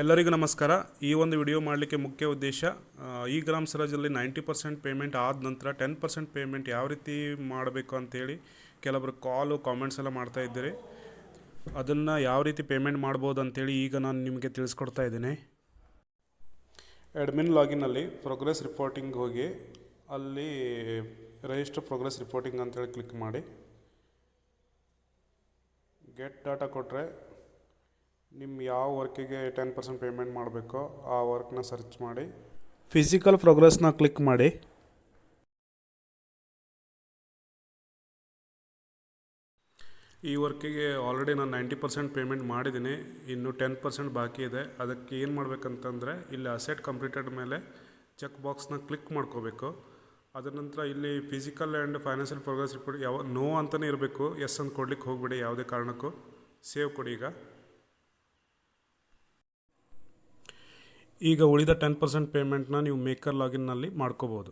ಎಲ್ಲರಿಗೂ ನಮಸ್ಕಾರ. ಈ ಒಂದು ವಿಡಿಯೋ ಮಾಡಲಿಕ್ಕೆ ಮುಖ್ಯ ಉದ್ದೇಶ ಈ ಗ್ರಾಮ ಸ್ವರಾಜಲ್ಲಿ 90% ಪೇಮೆಂಟ್ ಆದ ನಂತರ 10% ಪೇಮೆಂಟ್ ಯಾವ ರೀತಿ ಮಾಡಬೇಕು ಅಂತೇಳಿ ಕೆಲವರು ಕಾಮೆಂಟ್ಸ್ ಎಲ್ಲ ಮಾಡ್ತಾ ಇದ್ದೀರಿ. ಅದನ್ನು ಯಾವ ರೀತಿ ಪೇಮೆಂಟ್ ಮಾಡ್ಬೋದು ಅಂತೇಳಿ ಈಗ ನಾನು ನಿಮಗೆ ತಿಳಿಸ್ಕೊಡ್ತಾ ಇದ್ದೀನಿ. ಅಡ್ಮಿನ್ ಲಾಗಿನಲ್ಲಿ ಪ್ರೋಗ್ರೆಸ್ ರಿಪೋರ್ಟಿಂಗ್ ಹೋಗಿ ಅಲ್ಲಿ ರಿಜಿಸ್ಟರ್ ಪ್ರೋಗ್ರೆಸ್ ರಿಪೋರ್ಟಿಂಗ್ ಅಂತೇಳಿ ಕ್ಲಿಕ್ ಮಾಡಿ ಗೆಟ್ ಡಾಟಾ ಕೊಟ್ಟರೆ ನಿಮ್ಮ ಯಾವ ವರ್ಕಿಗೆ 10% ಪೇಮೆಂಟ್ ಮಾಡಬೇಕೋ ಆ ವರ್ಕ್ನ ಸರ್ಚ್ ಮಾಡಿ ಫಿಸಿಕಲ್ ಪ್ರೋಗ್ರೆಸ್ನ ಕ್ಲಿಕ್ ಮಾಡಿ. ಈ ವರ್ಕಿಗೆ ಆಲ್ರೆಡಿ ನಾನು 90% ಪೇಮೆಂಟ್ ಮಾಡಿದ್ದೀನಿ, ಇನ್ನು 10% ಬಾಕಿ ಇದೆ. ಅದಕ್ಕೆ ಏನು ಮಾಡಬೇಕಂತಂದರೆ ಇಲ್ಲಿ ಅಸೆಟ್ ಕಂಪ್ಲೀಟೆಡ್ ಮೇಲೆ ಚೆಕ್ ಬಾಕ್ಸ್ನ ಕ್ಲಿಕ್ ಮಾಡ್ಕೋಬೇಕು. ಅದರ ನಂತರ ಇಲ್ಲಿ physical and financial progress report no ಅಂತಲೇ ಇರಬೇಕು, ಎಸ್ ಅಂತ ಕೊಡ್ಲಿಕ್ಕೆ ಹೋಗ್ಬೇಡಿ ಯಾವುದೇ ಕಾರಣಕ್ಕೂ. ಸೇವ್ ಕೊಡಿ. ಈಗ ಉಳಿದ 10% ಪೇಮೆಂಟ್ನ ನೀವು ಮೇಕರ್ ಲಾಗಿನ್ನಲ್ಲಿ ಮಾಡ್ಕೋಬೋದು.